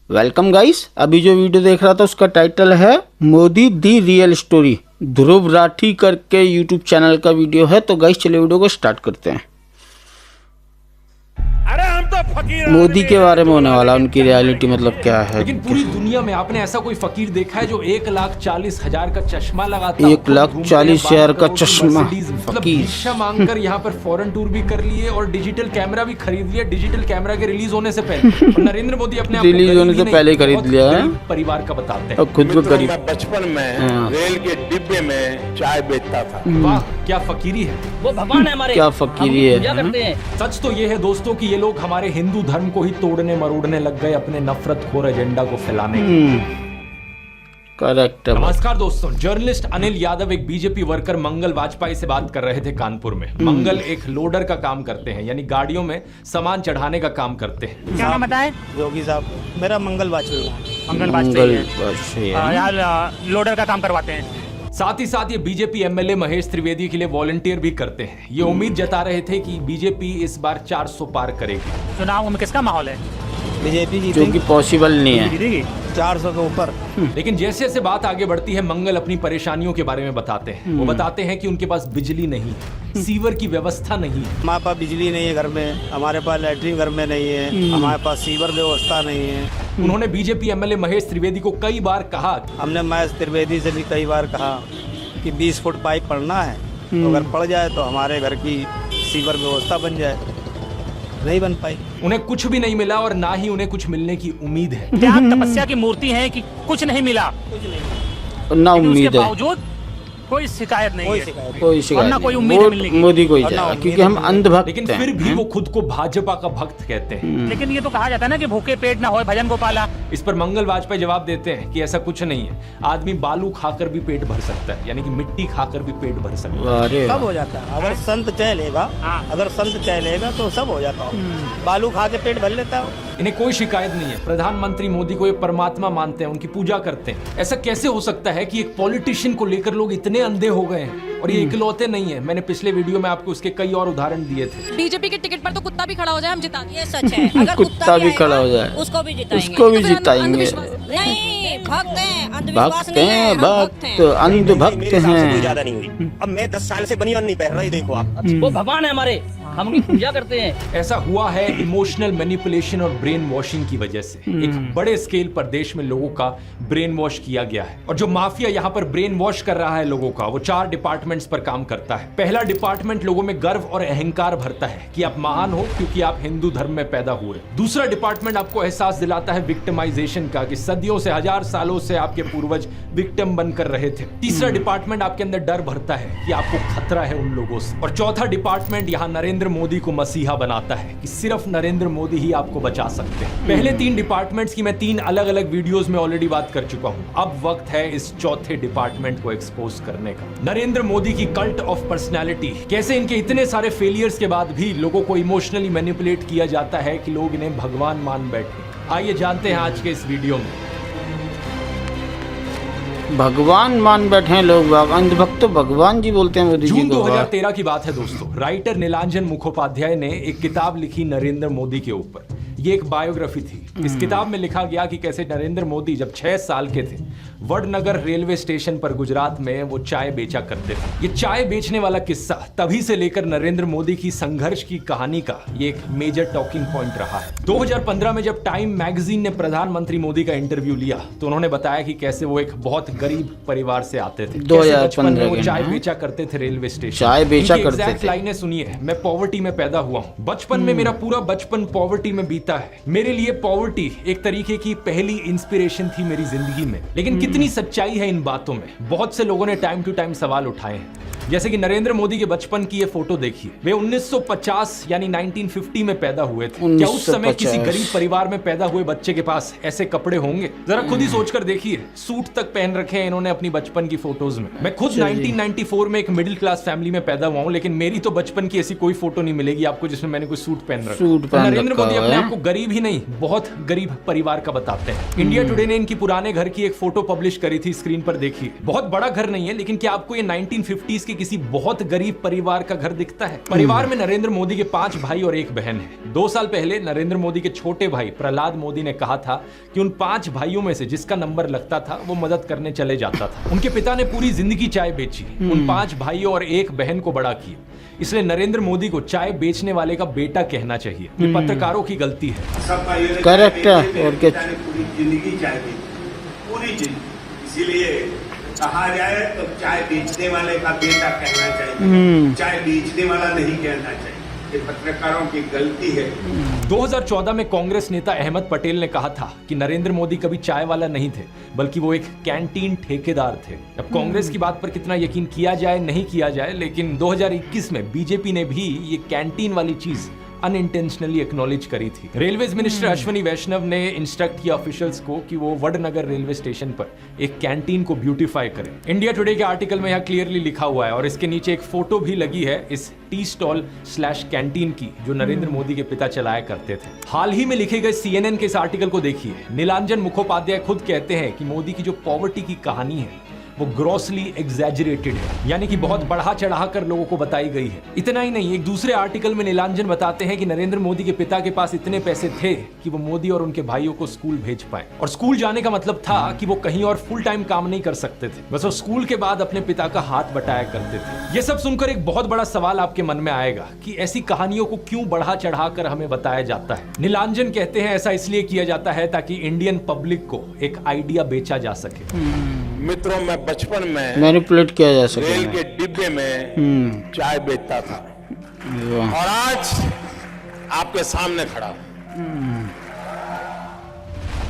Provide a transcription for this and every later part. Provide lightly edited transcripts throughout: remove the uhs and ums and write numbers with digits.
Welcome guys. अभी जो video देख रहा था उसका टाइटल है मोदी दी रियल स्टोरी। ध्रुव राठी करके यूट्यूब चैनल का वीडियो है। तो गाइस चलिए वीडियो को स्टार्ट करते हैं। अरे हम तो फकीर मोदी के बारे में होने वाला, उनकी रियलिटी मतलब क्या है। लेकिन पूरी दुनिया में आपने ऐसा कोई फकीर देखा है जो 1,40,000 का चश्मा लगाता, 1,40,000 का चश्मा फकीर भिक्षा मांगकर यहाँ पर फॉरेन टूर भी कर लिए और डिजिटल कैमरा भी खरीद लिया डिजिटल कैमरा के रिलीज होने से पहले। और नरेंद्र मोदी अपने आप को रिलीज होने से पहले खरीद लिया है। परिवार का बताते हैं और खुद को गरीब। मैं बचपन में रेल के डिब्बे में चाय बेचता था। वाह क्या फकीरी है, वो भगवान है हमारे, क्या फकीरी है। पूजा करते हैं। सच तो ये है दोस्तों कि ये लोग हमारे हिंदू धर्म को ही तोड़ने मरोड़ने लग गए अपने नफरतखोर एजेंडा को फैलाने के लिए। करेक्ट। नमस्कार दोस्तों, जर्नलिस्ट अनिल यादव एक बीजेपी वर्कर मंगल वाजपेयी से बात कर रहे थे कानपुर में। मंगल एक लोडर का काम करते हैं, यानी गाड़ियों में सामान चढ़ाने का काम करते हैं। क्या नाम बताए? योगी साहब, मेरा मंगल वाजपेयी है। मंगल वाजपेयी है। यार लोडर का काम करवाते हैं। साथ ही साथ ये बीजेपी एमएलए महेश त्रिवेदी के लिए वॉलंटियर भी करते हैं। ये उम्मीद जता रहे थे कि बीजेपी इस बार 400 पार करेगी। चुनाव में किसका माहौल है? बीजेपी जो कि जीतेगी पॉसिबल नहीं है। जीतेगी 400 के ऊपर। लेकिन जैसे जैसे बात आगे बढ़ती है मंगल अपनी परेशानियों के बारे में बताते हैं। वो बताते हैं कि उनके पास बिजली नहीं है, सीवर की व्यवस्था नहीं है। हमारे पास बिजली नहीं है घर में, हमारे पास लैट्रिन घर में नहीं है, हमारे पास सीवर व्यवस्था नहीं है। उन्होंने बीजेपी एमएलए महेश त्रिवेदी को कई बार कहा हमने महेश त्रिवेदी से भी कई बार कहा कि 20 फुट पाइप पड़ना है, तो अगर पड़ जाए तो हमारे घर की सीवर व्यवस्था बन जाए। नहीं बन पाई। उन्हें कुछ भी नहीं मिला और ना ही उन्हें कुछ मिलने की उम्मीद है। त्याग तपस्या की मूर्ति है कि कुछ नहीं मिला, ना लेकिन उम्मीद उसके है, बावजूद कोई शिकायत नहीं है। कोई और शिकायत ना कोई नहीं। उम्मीद है मिलने की। मोदी को ही और ना जाएगा उम्मीद क्योंकि हम है। अंधभक्त लेकिन हैं। फिर भी वो खुद को भाजपा का भक्त कहते हैं। लेकिन ये तो कहा जाता है ना कि भूखे पेट ना होए भजन गोपाला। इस पर मंगल वाजपेयी जवाब देते हैं कि ऐसा कुछ नहीं है। आदमी बालू खाकर भी पेट भर सकता है, यानी कि मिट्टी खाकर भी पेट भर सकता है। अरे सब हो जाता है अगर संत चाह लेगा। अगर संत चाह लेगा तो सब हो जाता है। बालू खा के पेट भर लेता है। इन्हें कोई शिकायत नहीं है। प्रधानमंत्री मोदी को ये परमात्मा मानते हैं, उनकी पूजा करते हैं। ऐसा कैसे हो सकता है कि एक पॉलिटिशियन को लेकर लोग इतने अंधे हो गए हैं? और ये इकलौते नहीं है, मैंने पिछले वीडियो में आपको उसके कई और उदाहरण दिए थे। बीजेपी के टिकट पर तो कुत्ता भी खड़ा हो जाए हम जिता देंगे। ये सच है। अगर कुत्ता भी आएगा, खड़ा हो जाए उसको भी जिताएंगे। उसको भी तो फिर जिताएंगे। अंधविश्वास- नहीं, भक्त हैं, अंधविश्वास भक्त नहीं है, हैं, हम भक्त हैं। अंधभक्त मेरे हिसाब से कोई हैं। ज्यादा नहीं हुई। अब मैं 10 साल से बनियान नहीं पहन रहा, ये देखो आप। वो भगवान है हमारे, हम उनकी पूजा करते हैं। ऐसा हुआ है इमोशनल मैनिपुलेशन और ब्रेन वॉशिंग की वजह से। एक बड़े स्केल पर देश में लोगों का ब्रेन वॉश किया गया है। और जो माफिया यहाँ पर ब्रेन वॉश कर रहा है लोगों का, वो 4 डिपार्टमेंट्स पर काम करता है। पहला डिपार्टमेंट लोगों में गर्व और अहंकार भरता है कि आप महान हो क्योंकि आप हिंदू धर्म में पैदा हुए। दूसरा डिपार्टमेंट आपको एहसास दिलाता है विक्टिमाइजेशन का, कि सदियों से, 1000 सालों से आपके पूर्वज विक्टिम बनकर रहे थे। तीसरा डिपार्टमेंट आपके अंदर डर भरता है कि आपको खतरा है उन लोगों से। और चौथा डिपार्टमेंट यहाँ नरेंद्र मोदी को मसीहा बनाता है कि सिर्फ नरेंद्र मोदी ही आपको बचा सकते हैं। पहले 3 डिपार्टमेंट्स की मैं 3 अलग अलग वीडियोस में ऑलरेडी बात कर चुका हूं। अब वक्त है इस चौथे डिपार्टमेंट को एक्सपोज करने का। नरेंद्र मोदी की कल्ट ऑफ पर्सनालिटी, कैसे इनके इतने सारे फेलियर्स के बाद भी लोगों को इमोशनली मैनिपुलेट किया जाता है कि लोग इन्हें भगवान मान बैठे। आइए जानते हैं आज के इस वीडियो में। भगवान मान बैठे हैं लोग। अंधभक्त तो भगवान जी बोलते हैं मोदी जी जून को। 2013 की बात है दोस्तों। राइटर नीलांजन मुखोपाध्याय ने एक किताब लिखी नरेंद्र मोदी के ऊपर। ये एक बायोग्राफी थी। इस किताब में लिखा गया कि कैसे नरेंद्र मोदी जब 6 साल के थे, वडनगर रेलवे स्टेशन पर गुजरात में वो चाय बेचा करते थे। ये चाय बेचने वाला किस्सा तभी से लेकर नरेंद्र मोदी की संघर्ष की कहानी का ये एक मेजर टॉकिंग पॉइंट रहा है। 2015 में जब टाइम मैगजीन ने प्रधानमंत्री मोदी का इंटरव्यू लिया तो उन्होंने बताया कि कैसे वो एक बहुत गरीब परिवार से आते थे। कैसे बचपन में वो चाय बेचा करते थे रेलवे स्टेशन। चाय बेचा इनकी करते एग्जैक्ट थे। लाइनें सुनिए। मैं पॉवर्टी में पैदा हुआ हूँ। बचपन में मेरा पूरा बचपन पॉवर्टी में बीता है। मेरे लिए पॉवर्टी एक तरीके की पहली इंस्पिरेशन थी मेरी जिंदगी में। लेकिन कितनी सच्चाई है इन बातों में? बहुत से लोगों ने टाइम टू टाइम सवाल उठाए हैं। जैसे कि नरेंद्र मोदी के बचपन की ये फोटो देखिए। वे 1950 यानी 1950 में पैदा हुए थे। क्या उस समय किसी गरीब परिवार में पैदा हुए बच्चे के पास ऐसे कपड़े होंगे? जरा खुद ही सोचकर देखिए। सूट तक पहन रखे हैं इन्होंने अपनी बचपन की फोटोज में। मैं खुद 1994 में एक मिडिल क्लास फैमिली में पैदा हुआ हूं, लेकिन मेरी तो बचपन की ऐसी कोई फोटो नहीं मिलेगी आपको जिसमें मैंने कोई सूट पहन रखा। नरेंद्र मोदी अपने आप को गरीब ही नहीं, बहुत गरीब परिवार का बताते हैं। इंडिया टुडे ने इनकी पुराने घर की एक फोटो पब्लिश करी थी, स्क्रीन पर देखिए। बहुत बड़ा घर नहीं है, लेकिन क्या आपको ये 1950s की के किसी बहुत गरीब परिवार का घर दिखता है। परिवार में नरेंद्र मोदी के 5 भाई और 1 बहन है। 2 साल पहले नरेंद्र मोदी के छोटे भाई प्रहलाद मोदी ने कहा था कि उन 5 भाइयों में से जिसका नंबर लगता था वो मदद करने चले जाता था। उनके पिता ने पूरी जिंदगी चाय बेची, उन 5 भाइयों और 1 बहन को बड़ा किया। इसलिए नरेंद्र मोदी को चाय बेचने वाले का बेटा कहना चाहिए। ये पत्रकारों की गलती है। करेक्ट है। और क्या पूरी जिंदगी चाय बेची, पूरी जिंदगी। इसीलिए कहा जाए तो चाय बेचने वाले का बेटा कहना चाहिए, चाय बेचने वाला नहीं कहना चाहिए। ये पत्रकारों की गलती है। 2014 में कांग्रेस नेता अहमद पटेल ने कहा था कि नरेंद्र मोदी कभी चाय वाला नहीं थे, बल्कि वो एक कैंटीन ठेकेदार थे। अब कांग्रेस की बात पर कितना यकीन किया जाए नहीं किया जाए, लेकिन 2021 में बीजेपी ने भी ये कैंटीन वाली चीज अनइंटेंशनली एक्नॉलेज करी थी। रेलवेज मिनिस्टर अश्विनी वैष्णव ने इंस्ट्रक्ट किया ऑफिशियल्स को कि वो वडनगर रेलवे स्टेशन पर एक कैंटीन को ब्यूटीफाई करें। इंडिया टुडे के आर्टिकल में यहाँ क्लियरली लिखा हुआ है और इसके नीचे एक फोटो भी लगी है इस टी स्टॉल / कैंटीन की जो नरेंद्र मोदी के पिता चलाया करते थे। हाल ही में लिखे गए CNN के इस आर्टिकल को देखिए। नीलांजन मुखोपाध्याय खुद कहते हैं कि मोदी की जो पॉवर्टी की कहानी है वो ग्रॉसली एग्जैजरेटेड है, यानी कि बहुत बढ़ा चढ़ा कर लोगों को बताई गई है। इतना ही नहीं, एक दूसरे आर्टिकल में नीलांजन बताते हैं कि नरेंद्र मोदी के पिता के पास इतने पैसे थे कि वो मोदी और उनके भाइयों को स्कूल भेज पाए। और स्कूल जाने का मतलब था कि वो कहीं और फुल टाइम काम नहीं कर सकते थे, बस वो स्कूल के बाद अपने पिता का हाथ बटाया करते थे। ये सब सुनकर एक बहुत बड़ा सवाल आपके मन में आएगा कि ऐसी कहानियों को क्यों बढ़ा चढ़ा कर हमें बताया जाता है। नीलांजन कहते हैं ऐसा इसलिए किया जाता है ताकि इंडियन पब्लिक को एक आइडिया बेचा जा सके। मित्रों, मैं बचपन में मैनिपुलेट किया जा सके। रेल के डिब्बे में चाय बेचता था और आज आपके सामने खड़ा हूं।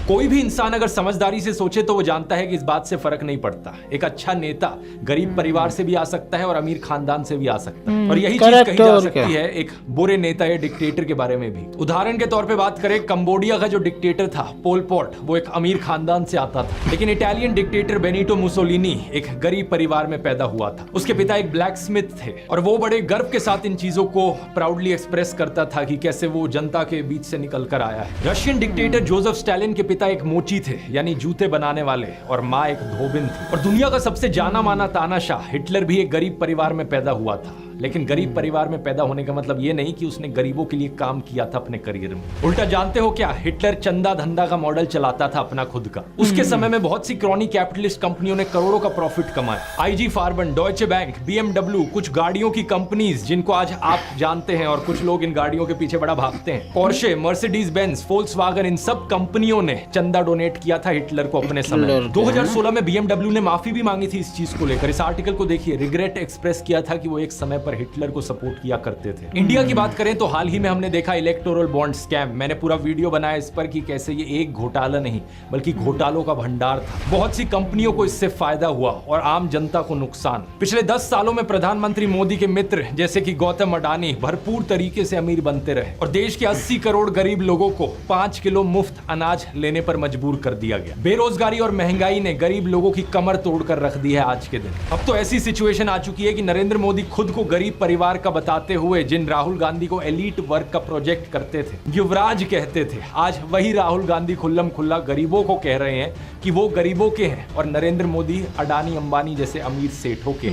कोई भी इंसान अगर समझदारी से सोचे तो वो जानता है कि इस बात से फर्क नहीं पड़ता। एक अच्छा नेता गरीब परिवार से भी आ सकता है और अमीर खानदान से भी आ सकता है, और यही चीज कही जा सकती है एक बुरे नेता या डिक्टेटर के बारे में भी। उदाहरण के तौर पे बात करें, कंबोडिया का जो डिक्टेटर था पोल पॉट, वो एक अमीर खानदान से आता था, लेकिन इटालियन डिक्टेटर बेनिटो मुसोलिनी एक गरीब परिवार में पैदा हुआ था। उसके पिता एक ब्लैक स्मिथ थे और वो बड़े गर्व के साथ इन चीजों को प्राउडली एक्सप्रेस करता था कि कैसे वो जनता के बीच से निकल कर आया है। रशियन डिक्टेटर जोसेफ स्टालिन के पिता एक मोची थे, यानी जूते बनाने वाले, और माँ एक धोबिन थी। और दुनिया का सबसे जाना माना तानाशाह हिटलर भी एक गरीब परिवार में पैदा हुआ था। लेकिन गरीब परिवार में पैदा होने का मतलब ये नहीं कि उसने गरीबों के लिए काम किया था अपने करियर में। उल्टा जानते हो क्या, हिटलर चंदा धंधा का मॉडल चलाता था अपना खुद का। उसके समय में बहुत सी क्रॉनी कैपिटलिस्ट कंपनियों ने करोड़ों का प्रॉफिट कमाया। IG फार्बन, डॉयचे बैंक, BMW, कुछ गाड़ियों की कंपनीज जिनको आज आप जानते हैं और कुछ लोग इन गाड़ियों के पीछे बड़ा भागते हैं, पोर्शे, मर्सिडीज बेंज, फोल्क्सवागन, इन सब कंपनियों ने चंदा डोनेट किया था हिटलर को अपने समय। 2016 में BMW ने माफी भी मांगी थी इस चीज को लेकर। इस आर्टिकल को देखिए, रिग्रेट एक्सप्रेस किया था कि वो एक समय पर हिटलर को सपोर्ट किया करते थे। इंडिया की बात करें तो हाल ही में हमने देखा इलेक्टोरल बॉन्ड स्कैम। मैंने पूरा वीडियो बनाया इस पर कि कैसे ये एक घोटाला नहीं बल्कि घोटालों का भंडार था। बहुत सी कंपनियों को इससे फायदा हुआ और आम जनता को नुकसान। पिछले 10 सालों में प्रधानमंत्री मोदी के मित्र जैसे कि गौतम अडानी भरपूर तरीके से अमीर बनते रहे और देश के 80 करोड़ गरीब लोगों को 5 किलो मुफ्त अनाज लेने पर मजबूर कर दिया गया। बेरोजगारी और महंगाई ने गरीब लोगों की कमर तोड़कर रख दी है आज के दिन। अब तो ऐसी सिचुएशन आ चुकी है कि नरेंद्र मोदी खुद को गरीब परिवार का बताते हुए जिन राहुल गांधी को एलीट वर्क का प्रोजेक्ट करते थे, युवराज कहते थे, आज वही राहुल गांधी खुल्लम खुल्ला गरीबों को कह रहे हैं कि वो गरीबों के हैं और नरेंद्र मोदी अडानी अंबानी जैसे अमीर सेठों के।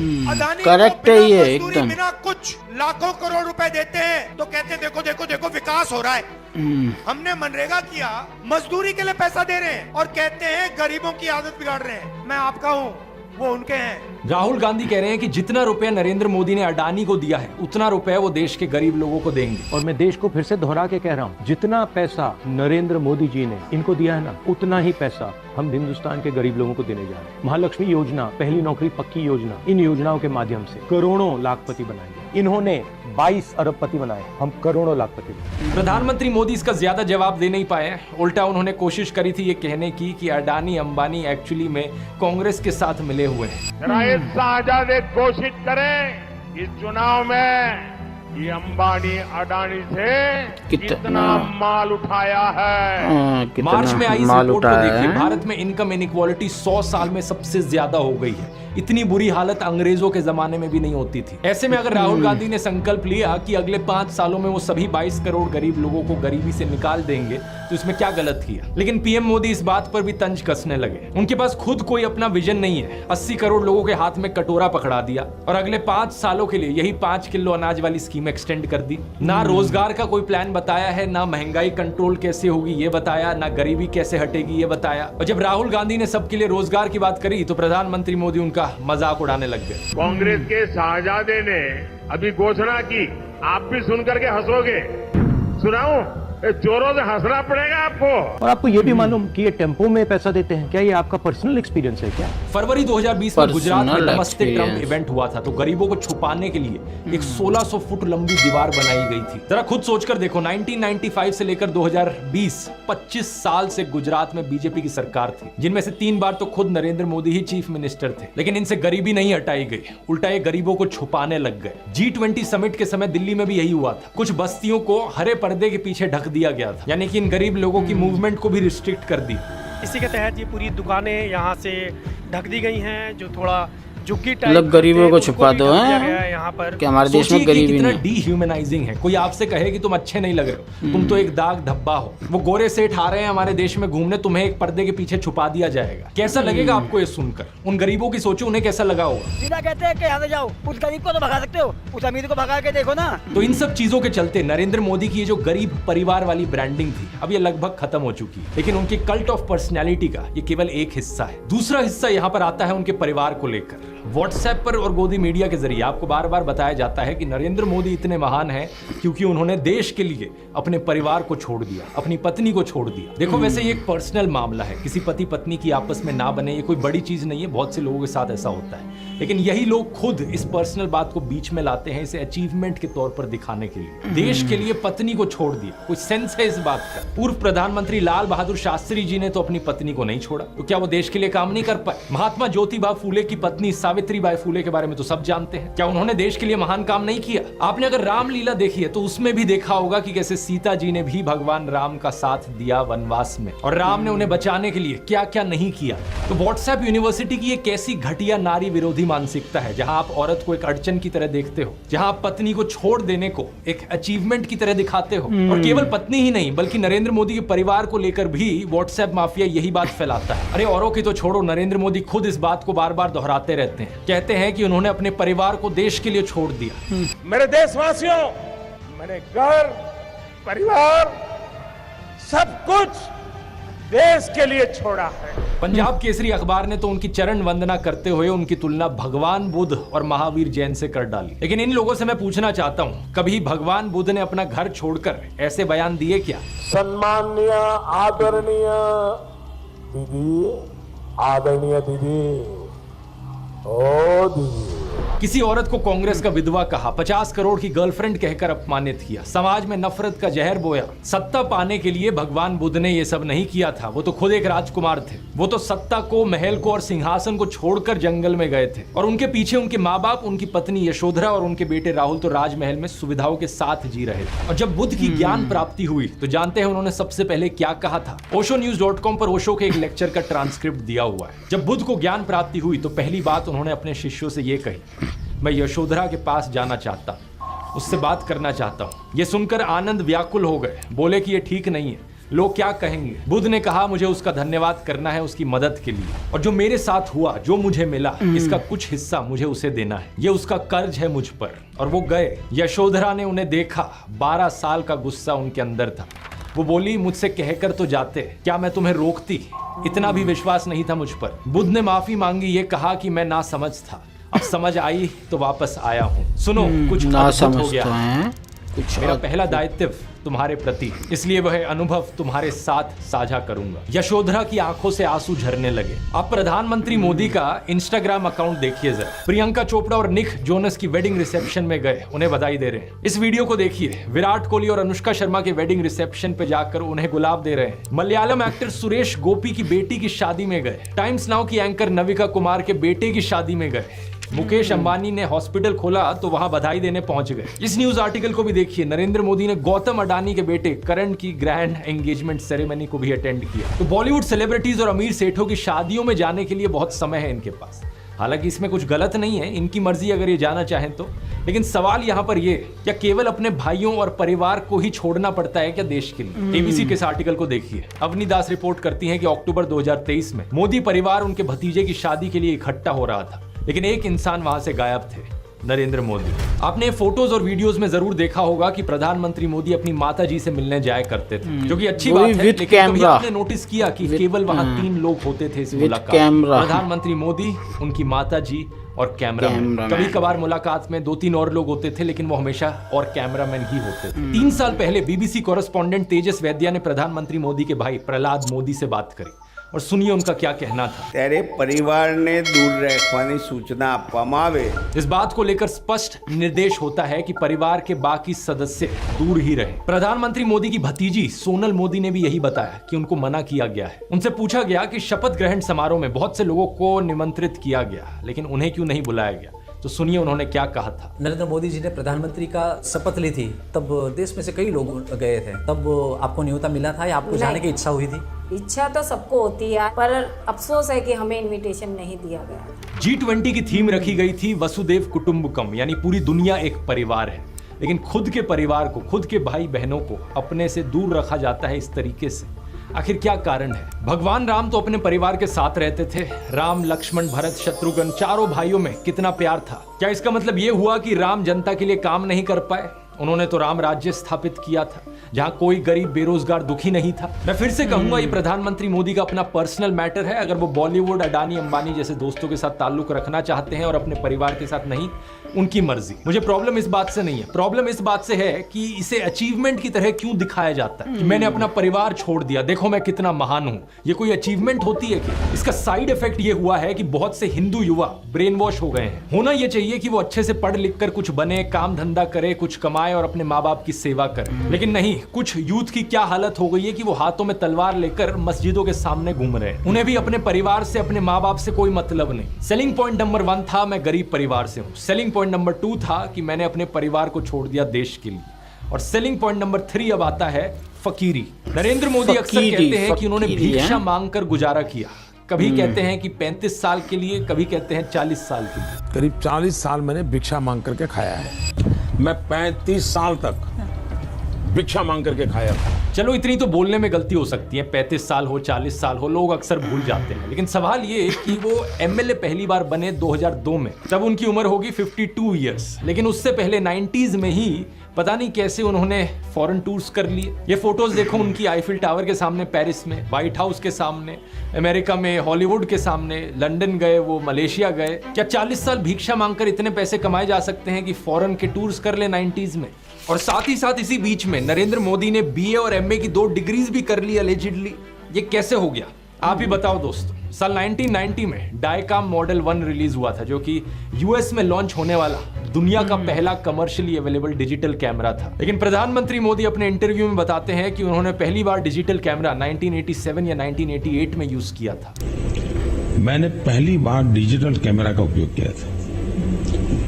करेक्ट है ये एकदम। बिना कुछ लाखों करोड़ रुपए देते हैं तो कहते हैं देखो देखो देखो विकास हो रहा है। हमने मनरेगा किया, मजदूरी के लिए पैसा दे रहे हैं और कहते हैं गरीबों की आदत बिगाड़ रहे हैं। मैं आपका हूँ, वो उनके हैं। राहुल गांधी कह रहे हैं कि जितना रुपया नरेंद्र मोदी ने अडानी को दिया है उतना रुपया वो देश के गरीब लोगों को देंगे। और मैं देश को फिर से दोहरा के कह रहा हूँ, जितना पैसा नरेंद्र मोदी जी ने इनको दिया है ना, उतना ही पैसा हम हिंदुस्तान के गरीब लोगों को देने जा रहे हैं। महालक्ष्मी योजना, पहली नौकरी पक्की योजना, इन योजनाओं के माध्यम से करोड़ों लाखपति बनाएंगे। इन्होंने 22 अरबपति बनाए, हम करोड़ों लाखपति बनाए। प्रधानमंत्री मोदी इसका ज्यादा जवाब दे नहीं पाए। उल्टा उन्होंने कोशिश करी थी ये कहने की कि अडानी अंबानी एक्चुअली में कांग्रेस के साथ मिले हुए हैं। जरा ये साझा घोषित करें इस चुनाव में ये अंबानी अडानी से कितना माल उठाया है। कितना मार्च में आई इस माल रिपोर्ट को उठाया देखिए, है। भारत में इनकम इनइक्वालिटी 100 साल में सबसे ज्यादा हो गई है। इतनी बुरी हालत अंग्रेजों के जमाने में भी नहीं होती थी। ऐसे में अगर राहुल गांधी ने संकल्प लिया कि अगले 5 सालों में वो सभी 22 करोड़ गरीब लोगों को गरीबी से निकाल देंगे, तो इसमें क्या गलत किया। लेकिन पीएम मोदी इस बात पर भी तंज कसने लगे। उनके पास खुद कोई अपना विजन नहीं है। 80 करोड़ लोगों के हाथ में कटोरा पकड़ा दिया और अगले 5 सालों के लिए यही 5 किलो अनाज वाली स्कीम एक्सटेंड कर दी। ना रोजगार का कोई प्लान बताया है, ना महंगाई कंट्रोल कैसे होगी ये बताया, ना गरीबी कैसे हटेगी ये बताया। और जब राहुल गांधी ने सबके लिए रोजगार की बात करी तो प्रधानमंत्री मोदी उनका मजाक उड़ाने लग गए। कांग्रेस के शाहजादे ने अभी घोषणा की, आप भी सुन करके हंसोगे। सुनाऊं? जोरों से हंसना पड़ेगा आपको। और आपको ये भी मालूम कि ये टेम्पो में पैसा देते हैं, क्या ये आपका पर्सनल एक्सपीरियंस है क्या? फरवरी 2020 में गुजरात में Personal नमस्ते ट्रम्प experience। इवेंट हुआ था, तो गरीबों को छुपाने के लिए एक 1600 फुट लंबी दीवार बनाई गई थी। जरा खुद सोचकर देखो, 1995 से लेकर 2020 25 साल से गुजरात में बीजेपी की सरकार थी, जिनमें से 3 बार तो खुद नरेंद्र मोदी ही चीफ मिनिस्टर थे। लेकिन इनसे गरीबी नहीं हटाई गई, उल्टा ये गरीबों को छुपाने लग गए। G20 समिट के समय दिल्ली में भी यही हुआ था। कुछ बस्तियों को हरे पर्दे के पीछे ढक दिया गया था, यानी कि इन गरीब लोगों की मूवमेंट को भी रिस्ट्रिक्ट कर दी। इसी के तहत ये पूरी दुकानें यहाँ से ढक दी गई हैं, जो थोड़ा झुग्गी टाइप मतलब गरीबों को छुपा दो हैं हैं यहाँ पर। कि हमारे देश में सोचिए कि गरीबी कितना नहीं। डिह्यूमनाइजिंग है। कोई आपसे कहे कि तुम अच्छे नहीं लग रहे हो, तुम तो एक दाग धब्बा हो। वो गोरे सेठ आ रहे हैं हमारे देश में घूमने, तुम्हें एक पर्दे के पीछे छुपा दिया जाएगा। कैसा लगेगा आपको ये सुनकर? उन गरीबों की सोचो, उन्हें कैसा लगा होगा। सीधा कहते हैं कि यहाँ से जाओ, उस गरीब को तो भगा सकते हो, उस अमीर को भगा के देखो ना। तो इन सब चीजों के चलते नरेंद्र मोदी की ये जो गरीब परिवार वाली ब्रांडिंग थी, अब ये लगभग खत्म हो चुकी है। लेकिन उनके कल्ट ऑफ पर्सनैलिटी का ये केवल एक हिस्सा है। दूसरा हिस्सा यहाँ पर आता है उनके परिवार को लेकर। व्हाट्सएप पर और गोदी मीडिया के जरिए आपको बार बार बताया जाता है कि नरेंद्र मोदी इतने महान हैं क्योंकि उन्होंने देश के लिए अपने परिवार को छोड़ दिया, अपनी पत्नी को छोड़ दिया। देखो, वैसे ये एक पर्सनल मामला है, किसी पति पत्नी की आपस में ना बने, ये कोई बड़ी चीज नहीं है। बहुत से लोगों के साथ ऐसा होता है, लेकिन यही लोग खुद इस पर्सनल बात को बीच में लाते हैं, इसे अचीवमेंट के तौर पर दिखाने के लिए। देश के लिए पत्नी को छोड़ दिया, कुछ सेंस है इस बात का? पूर्व प्रधानमंत्री लाल बहादुर शास्त्री जी ने तो अपनी पत्नी को नहीं छोड़ा, तो क्या वो देश के लिए काम नहीं कर पाए? महात्मा ज्योतिबा फूले की पत्नी सावित्रीबाई फूले के बारे में तो सब जानते हैं, क्या उन्होंने देश के लिए महान काम नहीं किया? आपने अगर रामलीला देखी है तो उसमें भी देखा होगा कि कैसे सीता जी ने भी भगवान राम का साथ दिया वनवास में, और राम ने उन्हें बचाने के लिए क्या क्या नहीं किया। तो व्हाट्सएप यूनिवर्सिटी की एक ऐसी घटिया नारी विरोधी मानसिकता है, जहां आप औरत को एक अड़चन की तरह देखते हो, जहां आप पत्नी को छोड़ देने को एक अचीवमेंट की तरह दिखाते हो। और केवल पत्नी ही नहीं, बल्कि नरेंद्र मोदी के परिवार को लेकर भी व्हाट्सएप माफिया यही बात फैलाता है। अरे औरों की तो छोड़ो, नरेंद्र मोदी खुद इस बात को बार बार दोहराते रहते हैं। कहते हैं कि उन्होंने अपने परिवार को देश के लिए छोड़ दिया। मेरे देशवासियों, मैंने घर, परिवार, सब कुछ देश के लिए छोड़ा है। पंजाब केसरी अखबार ने तो उनकी चरण वंदना करते हुए उनकी तुलना भगवान बुद्ध और महावीर जैन से कर डाली। लेकिन इन लोगों से मैं पूछना चाहता हूँ, कभी भगवान बुद्ध ने अपना घर छोड़कर ऐसे बयान दिए क्या? सम्माननीय आदरणीय दीदी, आदरणीय दीदी, ओ दीदी। किसी औरत को कांग्रेस का विधवा कहा, 50 करोड़ की गर्लफ्रेंड कहकर अपमानित किया, समाज में नफरत का जहर बोया। सत्ता पाने के लिए भगवान बुद्ध ने ये सब नहीं किया था, वो तो खुद एक राजकुमार थे। वो तो सत्ता को, महल को और सिंहासन को छोड़कर जंगल में गए थे, और उनके पीछे उनके माँ बाप, उनकी पत्नी यशोधरा और उनके बेटे राहुल तो राजमहल में सुविधाओं के साथ जी रहे थे। और जब बुद्ध की ज्ञान प्राप्ति हुई तो जानते हैं उन्होंने सबसे पहले क्या कहा था? oshonews.com पर ओशो के एक लेक्चर का ट्रांसक्रिप्ट दिया हुआ है। जब बुद्ध को ज्ञान प्राप्ति हुई तो पहली बात उन्होंने अपने शिष्यों से ये कही, मैं यशोधरा के पास जाना चाहता हूं, उससे बात करना चाहता हूं। ये सुनकर आनंद व्याकुल हो गए, बोले कि ये ठीक नहीं है, लोग क्या कहेंगे। बुद्ध ने कहा, मुझे उसका धन्यवाद करना है उसकी मदद के लिए, और जो मेरे साथ हुआ, जो मुझे मिला, इसका कुछ हिस्सा मुझे उसे देना है, ये उसका कर्ज है मुझ पर। और वो गए। यशोधरा ने उन्हें देखा, 12 साल का गुस्सा उनके अंदर था। वो बोली, मुझसे कहकर तो जाते, क्या मैं तुम्हें रोकती? इतना भी विश्वास नहीं था मुझ पर। बुद्ध ने माफी मांगी, ये कहा कि मैं ना समझ था, अब समझ आई तो वापस आया हूँ। सुनो, कुछ अद्भुत हो गया है। मेरा पहला दायित्व तुम्हारे प्रति, इसलिए वह अनुभव तुम्हारे साथ साझा करूंगा। यशोधरा की आंखों से आंसू झरने लगे। अब प्रधानमंत्री मोदी का इंस्टाग्राम अकाउंट देखिए जरा। प्रियंका चोपड़ा और निक जोनस की वेडिंग रिसेप्शन में गए, उन्हें बधाई दे रहे हैं। इस वीडियो को देखिए, विराट कोहली और अनुष्का शर्मा के वेडिंग रिसेप्शन पे जाकर उन्हें गुलाब दे रहे हैं। मलयालम एक्टर सुरेश गोपी की बेटी की शादी में गए। टाइम्स नाउ की एंकर नविका कुमार के बेटे की शादी में गए। मुकेश अंबानी ने हॉस्पिटल खोला तो वहां बधाई देने पहुंच गए। इस न्यूज आर्टिकल को भी देखिए, नरेंद्र मोदी ने गौतम अडानी के बेटे करण की ग्रैंड एंगेजमेंट सेरेमनी को भी अटेंड किया। तो बॉलीवुड सेलिब्रिटीज और अमीर सेठों की शादियों में जाने के लिए बहुत समय है इनके पास। हालांकि इसमें कुछ गलत नहीं है, इनकी मर्जी अगर ये जाना चाहें तो। लेकिन सवाल यहाँ पर ये, क्या केवल अपने भाइयों और परिवार को ही छोड़ना पड़ता है क्या देश के लिए? एबीसी के इस आर्टिकल को देखिए। अवनी दास रिपोर्ट करती हैं कि अक्टूबर 2023 में मोदी परिवार उनके भतीजे की शादी के लिए इकट्ठा हो रहा था, लेकिन एक इंसान वहां से गायब थे, नरेंद्र मोदी। आपने फोटोज और वीडियोस में जरूर देखा होगा कि प्रधानमंत्री मोदी अपनी माता जी से मिलने जाया करते थे, जो कि अच्छी बात है। लेकिन कभी आपने नोटिस किया कि केवल वहां 3 लोग होते थे इस मुलाकात? प्रधानमंत्री मोदी, उनकी माता जी और कैमरामैन। कभी कभार मुलाकात में 2-3 और लोग होते थे, लेकिन वो हमेशा और कैमरामैन ही होते थे। 3 साल पहले बीबीसी कॉरेस्पॉन्डेंट तेजस वैद्या ने प्रधानमंत्री मोदी के भाई प्रहलाद मोदी से बात करी, और सुनिए उनका क्या कहना था। तेरे परिवार ने दूर रखवानी सूचना आपवामां आवे। इस बात को लेकर स्पष्ट निर्देश होता है कि परिवार के बाकी सदस्य दूर ही रहे। प्रधानमंत्री मोदी की भतीजी सोनल मोदी ने भी यही बताया कि उनको मना किया गया है। उनसे पूछा गया कि शपथ ग्रहण समारोह में बहुत से लोगों को निमंत्रित किया गया, लेकिन उन्हें क्यों नहीं बुलाया गया? तो सुनिए उन्होंने क्या कहा था। नरेंद्र मोदी जी ने प्रधानमंत्री का शपथ ली थी, तब देश में से कई लोग गए थे। तब आपको न्योता मिला था या आपको जाने की इच्छा हुई थी? इच्छा तो सबको होती है, पर अफसोस है कि हमें इनविटेशन नहीं दिया गया। G20 की थीम रखी गई थी वसुदेव कुटुंबकम, यानी पूरी दुनिया एक परिवार है। लेकिन खुद के परिवार को, खुद के भाई बहनों को अपने से दूर रखा जाता है इस तरीके से। आखिर क्या कारण है? भगवान राम तो अपने परिवार के साथ रहते थे। राम, लक्ष्मण, भरत, शत्रुघ्न, चारों भाइयों में कितना प्यार था। क्या इसका मतलब ये हुआ कि राम जनता के लिए काम नहीं कर पाए? उन्होंने तो राम राज्य स्थापित किया था, जहां कोई गरीब, बेरोजगार, दुखी नहीं था। मैं फिर से कहूंगा, ये प्रधानमंत्री मोदी का अपना पर्सनल मैटर है। अगर वो बॉलीवुड, अडानी, अंबानी जैसे दोस्तों के साथ ताल्लुक रखना चाहते हैं और अपने परिवार के साथ नहीं, उनकी मर्जी। मुझे प्रॉब्लम इस बात से नहीं है। प्रॉब्लम इस बात से है कि इसे अचीवमेंट की तरह क्यों दिखाया जाता है कि मैंने अपना परिवार छोड़ दिया, देखो मैं कितना महान हूं। ये कोई अचीवमेंट होती है क्या? इसका साइड इफेक्ट ये हुआ है कि बहुत से हिंदू युवा ब्रेन वॉश हो गए हैं। होना ये चाहिए कि वो अच्छे से पढ़ लिख कर कुछ बने, काम धंधा करे, कुछ कमाए और अपने माँ बाप की सेवा करे। लेकिन नहीं, कुछ यूथ की क्या हालत हो गई है कि वो हाथों में तलवार लेकर मस्जिदों के सामने घूम रहे हैं। उन्हें भी अपने परिवार से, अपने माँ बाप से कोई मतलब नहीं। सेलिंग पॉइंट नंबर 1 था, मैं गरीब परिवार से हूँ। सेलिंग पॉइंट नंबर 2 था कि मैंने अपने परिवार को छोड़ दिया देश के लिए। और सेलिंग पॉइंट नंबर 3 अब आता है फकीरी। नरेंद्र मोदी अक्सर कहते हैं कि उन्होंने भिक्षा मांगकर गुजारा किया। कभी कहते हैं कि 35 साल के लिए, कभी कहते हैं 40 साल के लिए। करीब 40 साल मैंने भिक्षा मांग करके खाया है। मैं 35 साल तक भिक्षा मांग करके खाया। चलो इतनी तो बोलने में गलती हो सकती है, 35 साल हो, 40 साल हो, लोग अक्सर भूल जाते हैं। लेकिन सवाल ये कि वो एमएलए पहली बार बने 2002 में, तब उनकी उम्र होगी 52 इयर्स। लेकिन उससे पहले 90s में ही पता नहीं कैसे उन्होंने फॉरेन टूर्स कर लिए। ये फोटोज देखो उनकी, आईफिल टावर के सामने पेरिस में, व्हाइट हाउस के सामने अमेरिका में, हॉलीवुड के सामने, लंदन गए, वो मलेशिया गए। क्या 40 साल भिक्षा मांगकर इतने पैसे कमाए जा सकते हैं कि फॉरेन के टूर्स कर ले 90s में? और साथ ही साथ इसी बीच में नरेंद्र मोदी ने बीए और एमए की 2 डिग्रीज भी कर ली अलेजिडली। ये कैसे हो गया, आप ही बताओ दोस्तों। साल 1990 में डायकाम मॉडल 1 रिलीज हुआ था, जो कि यूएस में लॉन्च होने वाला दुनिया का पहला कमर्शियली अवेलेबल डिजिटल कैमरा था। लेकिन प्रधानमंत्री मोदी अपने इंटरव्यू में बताते हैं कि उन्होंने पहली बार डिजिटल कैमरा 1987 या 1988 में यूज किया था। मैंने पहली बार डिजिटल कैमरा का उपयोग किया था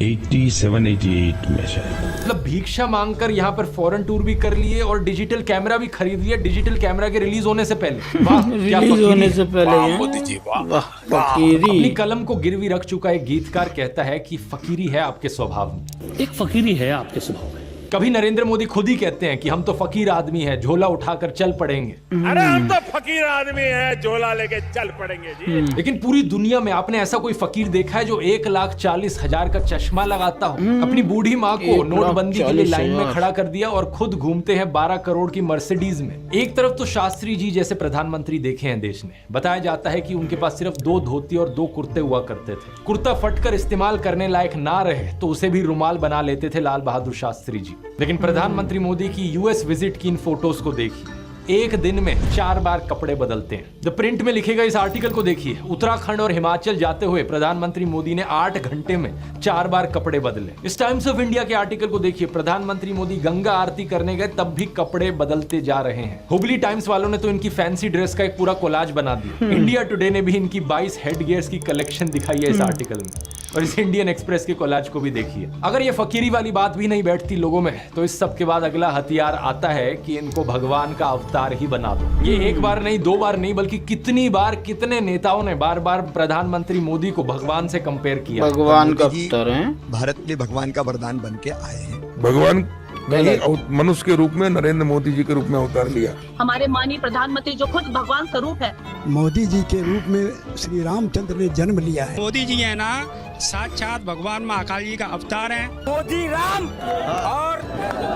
87-88 में शायद। मतलब भिक्षा मांगकर यहाँ पर फॉरेन टूर भी कर लिए और डिजिटल कैमरा भी खरीद लिया, डिजिटल कैमरा के रिलीज होने से पहले। वाह, क्या रिलीज होने से पहले मोदी जी, वाह। फकीरी। अपनी कलम को गिरवी रख चुका एक गीतकार कहता है कि फकीरी है आपके स्वभाव में। एक फकीरी है आपके स्वभाव में। कभी नरेंद्र मोदी खुद ही कहते हैं कि हम तो फकीर आदमी हैं, झोला उठाकर चल पड़ेंगे। अरे हम तो फकीर आदमी हैं, झोला लेके चल पड़ेंगे जी। लेकिन पूरी दुनिया में आपने ऐसा कोई फकीर देखा है जो 1,40,000 का चश्मा लगाता हो, अपनी बूढ़ी माँ को नोटबंदी के लिए लाइन में खड़ा कर दिया और खुद घूमते हैं 12 करोड़ की मर्सिडीज में? एक तरफ तो शास्त्री जी जैसे प्रधानमंत्री देखे हैं देश ने। बताया जाता है कि उनके पास सिर्फ 2 धोती और 2 कुर्ते हुआ करते थे। कुर्ता फटकर इस्तेमाल करने लायक ना रहे तो उसे भी रुमाल बना लेते थे लाल बहादुर शास्त्री जी। लेकिन प्रधानमंत्री मोदी की यूएस विजिट की इन फोटोज को देखिए, एक दिन में 4 बार कपड़े बदलते हैं। द प्रिंट में लिखेगा इस आर्टिकल को देखिए, उत्तराखंड और हिमाचल जाते हुए प्रधानमंत्री मोदी ने 8 घंटे में 4 बार कपड़े बदले। इस टाइम्स ऑफ इंडिया के आर्टिकल को देखिए, प्रधानमंत्री मोदी गंगा आरती करने गए तब भी कपड़े बदलते जा रहे हैं। हुबली टाइम्स वालों ने तो इनकी फैंसी ड्रेस का एक पूरा कोलाज बना दिया। इंडिया टुडे ने भी इनकी 22 हेड गियर्स की कलेक्शन दिखाई है इस आर्टिकल में। और इस इंडियन एक्सप्रेस के कोलाज को भी देखिए। अगर ये फकीरी वाली बात भी नहीं बैठती लोगों में, तो इस सब के बाद अगला हथियार आता है कि इनको भगवान का अवतार ही बना दो। ये एक बार नहीं, दो बार नहीं, बल्कि कितनी बार कितने नेताओं ने बार बार प्रधानमंत्री मोदी को भगवान से कंपेयर किया। भगवान का अवतार है, भारत के लिए भगवान का वरदान बन के आए हैं। भगवान मनुष्य के रूप में नरेंद्र मोदी जी के रूप में अवतार लिया। हमारे माननीय प्रधानमंत्री जो खुद भगवान का रूप है, मोदी जी के रूप में श्री रामचंद्र ने जन्म लिया है। मोदी जी है ना, साक्षात भगवान महाकाल जी का अवतार है। मोदी राम और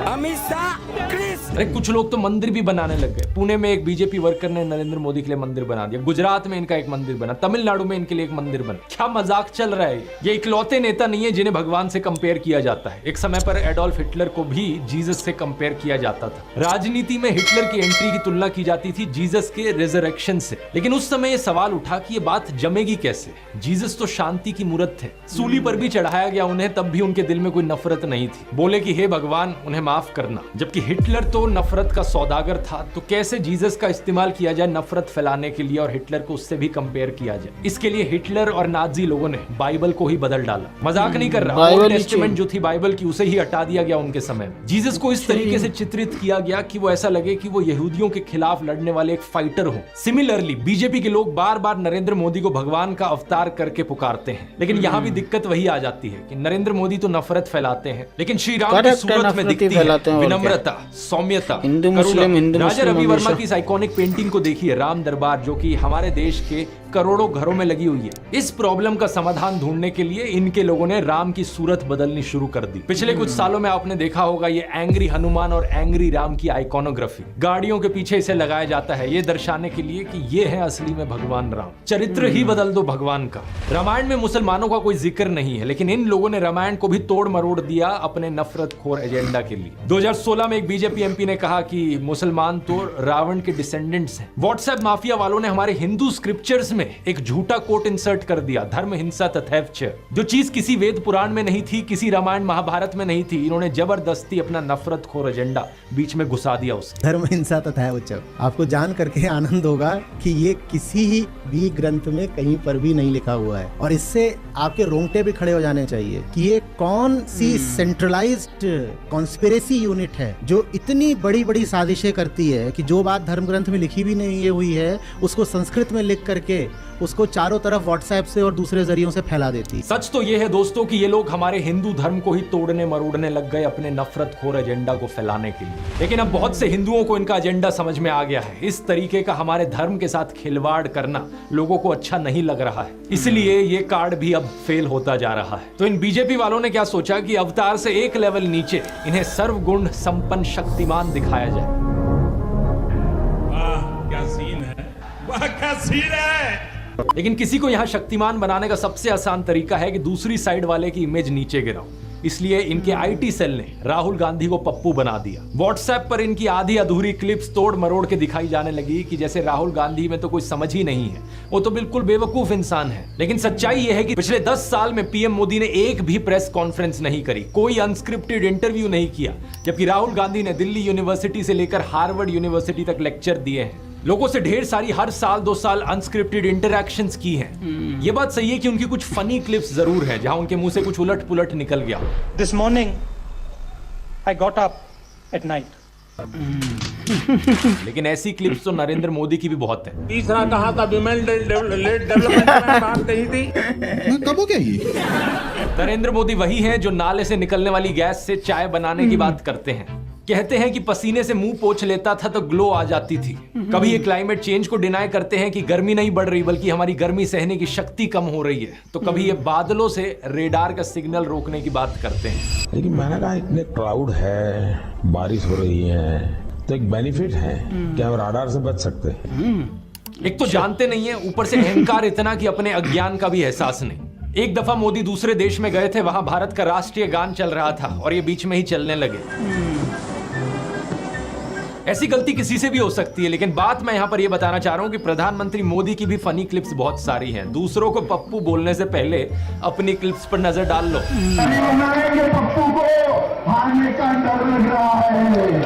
अमित शाह कृष्ण। अरे कुछ लोग तो मंदिर भी बनाने लग गए। पुणे में एक बीजेपी वर्कर ने नरेंद्र मोदी के लिए मंदिर बना दिया, गुजरात में इनका एक मंदिर बना, तमिलनाडु में इनके लिए एक मंदिर बना। क्या मजाक चल रहा है। ये इकलौते नेता नहीं है जिन्हें भगवान से कंपेयर किया जाता है। एक समय पर एडोल्फ हिटलर को भी जीसस से कंपेयर किया जाता था। राजनीति में हिटलर की एंट्री की तुलना की जाती थी जीसस के रिजरेक्शन से। लेकिन उस समय ये सवाल उठा कि ये बात जमेगी कैसे। जीसस तो शांति की मूर्त थे, सूली पर भी चढ़ाया गया उन्हें, तब भी उनके दिल में कोई नफरत नहीं थी। बोले कि हे भगवान उन्हें माफ करना। जबकि हिटलर तो नफरत का सौदागर था, तो कैसे जीसस का इस्तेमाल किया जाए नफरत फैलाने के लिए और हिटलर को उससे भी कंपेयर किया जाए। इसके लिए हिटलर और नाजी लोगों ने बाइबल को ही बदल डाला। मजाक नहीं कर रहा। ओल्ड टेस्टामेंट जो थी बाइबल की, उसे ही हटा दिया गया उनके समय। जीसस को इस तरीके से चित्रित किया गया कि वो ऐसा लगे कि वो यहूदियों के खिलाफ लड़ने वाले एक फाइटर हो। सिमिलरली बीजेपी के लोग बार बार नरेंद्र मोदी को भगवान का अवतार करके पुकारते हैं। लेकिन यहाँ भी दिक्कत वही आ जाती है कि नरेंद्र मोदी तो नफरत फैलाते हैं, लेकिन श्री राम की सूरत में दिखती है विनम्रता, सौम्यता, करुणा। राजा रवि वर्मा की इस आइकॉनिक पेंटिंग को देखिए, राम दरबार, जो कि हमारे देश के करोड़ों घरों में लगी हुई है। इस प्रॉब्लम का समाधान ढूंढने के लिए इनके लोगों ने राम की सूरत बदलनी शुरू कर दी। पिछले कुछ सालों में आपने देखा होगा ये एंग्री हनुमान और एंग्री राम की आइकॉनोग्राफी गाड़ियों के पीछे इसे लगाया जाता है, ये दर्शाने के लिए कि ये है असली में भगवान राम। चरित्र ही बदल दो भगवान का। रामायण में मुसलमानों का कोई जिक्र नहीं है, लेकिन इन लोगों ने रामायण को भी तोड़ मरोड़ दिया अपने नफरतखोर एजेंडा के लिए। 2016 में एक बीजेपी एमपी ने कहा कि मुसलमान तो रावण के डिसेंडेंट्स हैं। व्हाट्सएप माफिया वालों ने हमारे हिंदू स्क्रिप्चर्स में एक झूठा कोट इंसर्ट कर दिया, धर्म हिंसा तथैवच। जो चीज किसी वेद पुराण में नहीं थी, किसी रामायण महाभारत में नहीं थी, इन्होंने जबरदस्ती अपना नफरतखोर एजेंडा बीच में घुसा दिया उसे। धर्म हिंसा तथैवच, आपको जान करके आनंद होगा कि ये किसी भी ग्रंथ में कहीं पर भी नहीं लिखा हुआ है। और इससे आपके रोंगटे भी खड़े हो जाने चाहिए कि ये कौन सी सेंट्रलाइज्ड कॉन्स्पिरेसी यूनिट है जो इतनी बड़ी बड़ी साजिशें करती है कि जो बात धर्म ग्रंथ में लिखी भी नहीं हुई है उसको संस्कृत में लिख करके उसको चारों तरफ व्हाट्सएप से और दूसरे जरियों से फैला देती। सच तो ये है दोस्तों कि ये लोग हमारे हिंदू धर्म को ही तोड़ने मरोड़ने लग गए अपने नफरतखोर एजेंडा को फैलाने के लिए। लेकिन अब बहुत से हिंदुओं को इनका एजेंडा समझ में आ गया है। इस तरीके का हमारे धर्म के साथ खिलवाड़ करना लोगों को अच्छा नहीं लग रहा है, इसलिए ये कार्ड भी अब फेल होता जा रहा है। तो इन बीजेपी वालों ने क्या सोचा कि अवतार से एक लेवल नीचे इन्हें सर्वगुण संपन्न शक्तिमान दिखाया जाए। वाह क्या सीन है, वाह क्या सीन है। लेकिन किसी को यहाँ शक्तिमान बनाने का सबसे आसान तरीका है कि दूसरी साइड वाले की इमेज नीचे गिराओ। इसलिए इनके आईटी सेल ने राहुल गांधी को पप्पू बना दिया। व्हाट्सएप पर इनकी आधी अधूरी क्लिप्स तोड़ मरोड़ के दिखाई जाने लगी कि जैसे राहुल गांधी में तो कोई समझ ही नहीं है, वो तो बिल्कुल बेवकूफ इंसान है। लेकिन सच्चाई यह है कि पिछले 10 साल में पीएम मोदी ने एक भी प्रेस कॉन्फ्रेंस नहीं करी, कोई अनस्क्रिप्टेड इंटरव्यू नहीं किया, जबकि राहुल गांधी ने दिल्ली यूनिवर्सिटी से लेकर हार्वर्ड यूनिवर्सिटी तक लेक्चर दिए हैं। लोगों से ढेर सारी हर साल 2 साल अनस्क्रिप्टेड इंटरैक्शंस की हैं। ये बात सही है कि उनकी कुछ फनी क्लिप्स जरूर है जहां उनके मुंह से कुछ उलट पुलट निकल गया। This morning I got up at night. लेकिन ऐसी क्लिप्स तो नरेंद्र मोदी की भी बहुत है। तीसरा कहा था विमेन डेवलपमेंट में बात कही थी, कब हो गया ये? नरेंद्र मोदी वही हैं जो नाले से निकलने वाली गैस से चाय बनाने की बात करते हैं। कहते हैं कि पसीने से मुंह पोंछ लेता था तो ग्लो आ जाती थी। कभी ये क्लाइमेट चेंज को डिनाई करते हैं कि गर्मी नहीं बढ़ रही बल्कि हमारी गर्मी सहने की शक्ति कम हो रही है, तो कभी ये बादलों से रेडार का सिग्नल रोकने की बात करते हैं। लेकिन मैंने कहा इतने क्लाउड है, बारिश हो रही है, तो एक बेनिफिट है कि हम राडार से बच सकते हैं। एक तो जानते नहीं है, ऊपर से अहंकार इतना कि अपने अज्ञान का भी एहसास नहीं। एक दफा मोदी दूसरे देश में गए थे, वहां भारत का राष्ट्रीय गान चल रहा था और ये बीच में ही चलने लगे। ऐसी गलती किसी से भी हो सकती है, लेकिन बात मैं यहां पर यह बताना चाह रहा हूं कि प्रधानमंत्री मोदी की भी फनी क्लिप्स बहुत सारी हैं। दूसरों को पप्पू बोलने से पहले अपनी क्लिप्स पर नजर डाल लो। पप्पू को हारने का डर लग रहा है,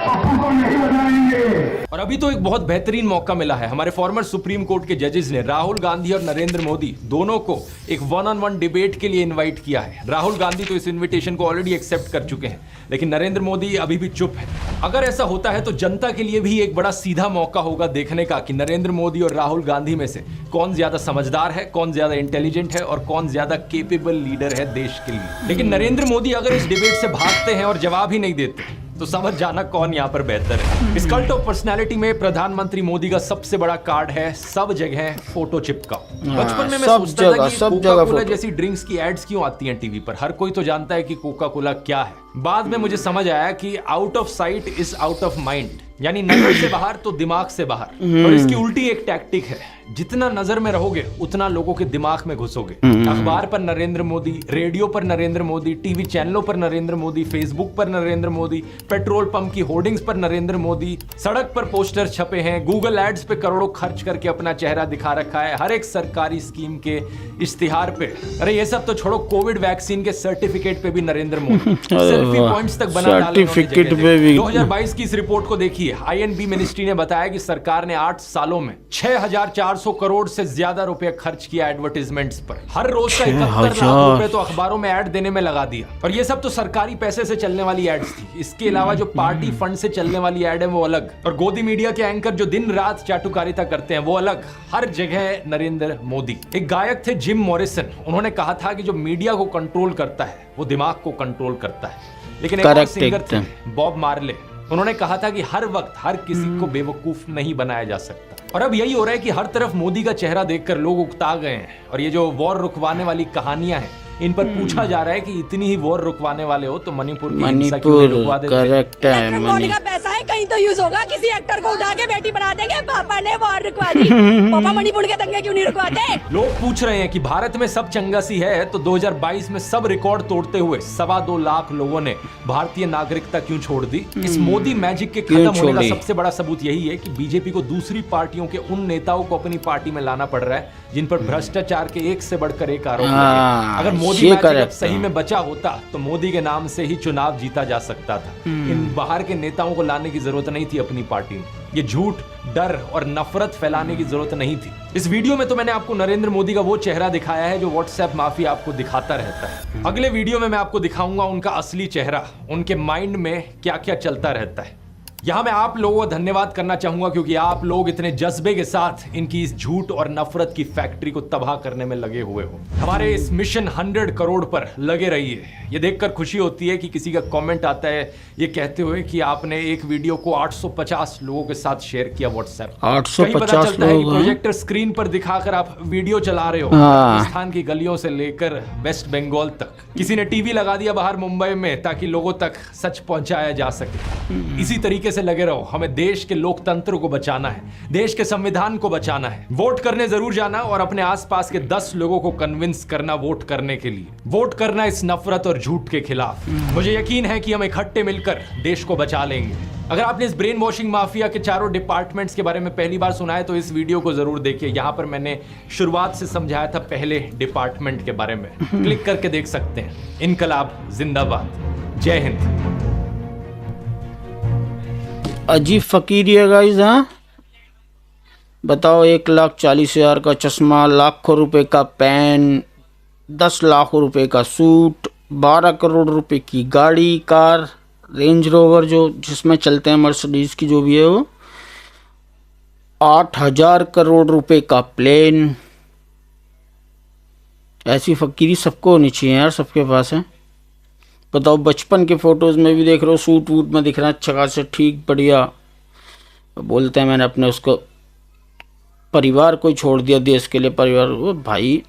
पप्पू को नहीं बनाएंगे। और अभी तो एक बहुत बेहतरीन मौका मिला है हमारे फॉर्मर सुप्रीम कोर्ट के जजेस ने राहुल गांधी और नरेंद्र मोदी दोनों को एक 1-on-1 डिबेट के लिए इनवाइट किया है। राहुल गांधी तो इस इनविटेशन को ऑलरेडी एक्सेप्ट कर चुके हैं, लेकिन नरेंद्र मोदी अभी भी चुप है। अगर ऐसा होता है तो जनता के लिए भी एक बड़ा सीधा मौका होगा देखने का कि नरेंद्र मोदी और राहुल गांधी में से कौन ज्यादा समझदार है, कौन ज्यादा इंटेलिजेंट है और कौन ज्यादा केपेबल लीडर है देश के लिए। लेकिन नरेंद्र मोदी अगर इस डिबेट से भागते हैं और जवाब ही नहीं देते तो समझ जाना कौन यहाँ पर बेहतर है। इस कल्ट ऑफ पर्सनैलिटी में प्रधानमंत्री मोदी का सबसे बड़ा कार्ड है सब जगह फोटो चिपकाओ। बचपन में मैं सोचता था कि कोका कोला जैसी ड्रिंक्स की एड्स क्यों आती हैं टीवी पर। हर कोई तो जानता है कि कोका कोला क्या है। बाद में मुझे समझ आया कि out of site is out of mind, यानी नजर से बाहर तो दिमाग से बाहर। और इसकी उल्टी एक टैक्टिक है, जितना नजर में रहोगे उतना लोगों के दिमाग में घुसोगे। अखबार पर नरेंद्र मोदी, रेडियो पर नरेंद्र मोदी, टीवी चैनलों पर नरेंद्र मोदी, फेसबुक पर नरेंद्र मोदी, पेट्रोल पंप की होर्डिंग्स पर नरेंद्र मोदी, सड़क पर पोस्टर छपे हैं, गूगल एड्स पे करोड़ों खर्च करके अपना चेहरा दिखा रखा है, हर एक सरकारी स्कीम के इश्तिहार पे। अरे ये सब तो छोड़ो, कोविड वैक्सीन के सर्टिफिकेट पे भी नरेंद्र मोदी, सेल्फी पॉइंट्स तक बना डाले। 2022 की इस रिपोर्ट को देखिए। आईएनबी मिनिस्ट्री ने बताया कि सरकार ने 8 सालों में 6,400 करोड़ से ज्यादा रुपए खर्च किया एडवर्टाइजमेंट्स पर। हर रोज का 71 लाख रुपए तो अखबारों में ऐड देने में लगा दिया। और ये सब तो सरकारी पैसे से चलने वाली एड्स थी। इसके अलावा जो पार्टी फंड से चलने वाली एड है वो अलग, और गोदी मीडिया के एंकर जो दिन रात चाटुकारिता करते हैं वो अलग। हर जगह नरेंद्र मोदी। एक गायक थे जिम मॉरिसन, उन्होंने कहा था कि जो मीडिया को कंट्रोल करता है वो दिमाग को कंट्रोल करता है। लेकिन एक और सिंगर थे बॉब मार्ले, उन्होंने कहा था कि हर वक्त हर किसी को बेवकूफ नहीं बनाया जा सकता। और अब यही हो रहा है कि हर तरफ मोदी का चेहरा देखकर लोग उकता गए हैं। और ये जो वॉर रुकवाने वाली कहानियां हैं, इन पर पूछा जा रहा है कि इतनी ही वॉर रुकवाने वाले हो तो मणिपुर की हिंसा क्यों नहीं रुकवा देते? करेक्ट है। मोदी का पैसा है, कहीं तो यूज होगा। किसी एक्टर को उठा के बेटी बना देंगे, पापा ने वॉर रुकवा दी, पापा मणिपुर के दंगे क्यों नहीं रुकवाते? लोग पूछ रहे हैं कि भारत में सब चंगासी है तो 2022 में सब रिकॉर्ड तोड़ते हुए 2.25 लाख लोगों ने भारतीय नागरिकता क्यों छोड़ दी? इस मोदी मैजिक के खत्म होने का सबसे बड़ा सबूत यही है कि बीजेपी को दूसरी पार्टियों के उन नेताओं को अपनी पार्टी में लाना पड़ रहा है जिन पर भ्रष्टाचार के एक से बढ़कर एक आरोप लगे। अगर मोदी मैजिक सही में बचा होता तो मोदी के नाम से ही चुनाव जीता जा सकता था। इन बाहर के नेताओं को लाने की जरूरत नहीं थी अपनी पार्टी में। ये झूठ, डर और नफरत फैलाने की जरूरत नहीं थी। इस वीडियो में तो मैंने आपको नरेंद्र मोदी का वो चेहरा दिखाया है जो व्हाट्सएप माफिया आपको दिखाता रहता है। अगले वीडियो में मैं आपको दिखाऊंगा उनका असली चेहरा, उनके माइंड में क्या क्या चलता रहता है। यहाँ मैं आप लोगों को धन्यवाद करना चाहूंगा क्योंकि आप लोग इतने जज्बे के साथ इनकी इस झूठ और नफरत की फैक्ट्री को तबाह करने में लगे हुए हो। हमारे इस मिशन 100 करोड़ पर लगे रहिए। ये देखकर खुशी होती है कि किसी का कमेंट आता है ये कहते हुए कि आपने एक वीडियो को 850 लोगों के साथ शेयर किया व्हाट्सएप। 850 लोग प्रोजेक्टर स्क्रीन पर दिखाकर आप वीडियो चला रहे हो राजस्थान की गलियों से लेकर वेस्ट बंगाल तक। किसी ने टीवी लगा दिया बाहर मुंबई में ताकि लोगों तक सच पहुंचाया जा सके। इसी तरीके से लगे रहो। हमें देश के लोकतंत्र को बचाना है, देश के संविधान को बचाना है। वोट करने जरूर जाना और अपने आसपास के 10 लोगों को कन्विंस करना वोट करने के लिए। वोट करना इस नफरत और झूठ के खिलाफ। मुझे यकीन है कि हम इकट्ठे मिलकर देश को बचा लेंगे। अगर आपने इस ब्रेन वॉशिंग माफिया के चारों डिपार्टमेंट्स के बारे में पहली बार सुना है तो इस वीडियो को जरूर देखिए। यहाँ पर मैंने शुरुआत से समझाया था पहले डिपार्टमेंट के बारे में, क्लिक करके देख सकते हैं। इनकलाब जिंदाबाद। जय हिंद। अजीब फकीरी है गाइस। हाँ बताओ, 1,40,000 का चश्मा, लाखों रुपए का पेन, 10 लाख रुपए का सूट, 12 करोड़ रुपए की गाड़ी, कार, रेंज रोवर जो जिसमें चलते हैं, मर्सिडीज की जो भी है वो, 8,000 करोड़ रुपए का प्लेन। ऐसी फकीरी सबको होनी चाहिए यार, सबके पास है। बताओ, बचपन के फोटोज़ में भी देख रहे हो सूट वूट में दिख रहा है अच्छा खासा, ठीक बढ़िया। बोलते हैं मैंने अपने उसको परिवार को ही छोड़ दिया देश के लिए। परिवार, वो भाई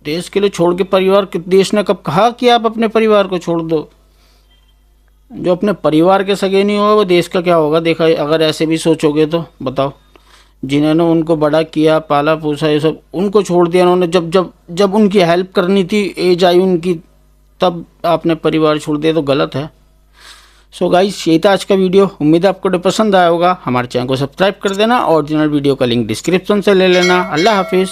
देश के लिए छोड़ के परिवार, देश ने कब कहा कि आप अपने परिवार को छोड़ दो? जो अपने परिवार के सगे नहीं होगा वो देश का क्या होगा? देखा, अगर ऐसे भी सोचोगे तो बताओ, जिन्होंने उनको बड़ा किया, पाला पोसा, ये सब उनको छोड़ दिया उन्होंने। जब उनकी हेल्प करनी थी, एज आई उनकी, तब आपने परिवार छोड़ दिया तो गलत है। सो गाइस, यही था आज का वीडियो। उम्मीद है आपको पसंद आया होगा। हमारे चैनल को सब्सक्राइब कर देना। ओरिजिनल वीडियो का लिंक डिस्क्रिप्शन से ले लेना। अल्लाह हाफिज़।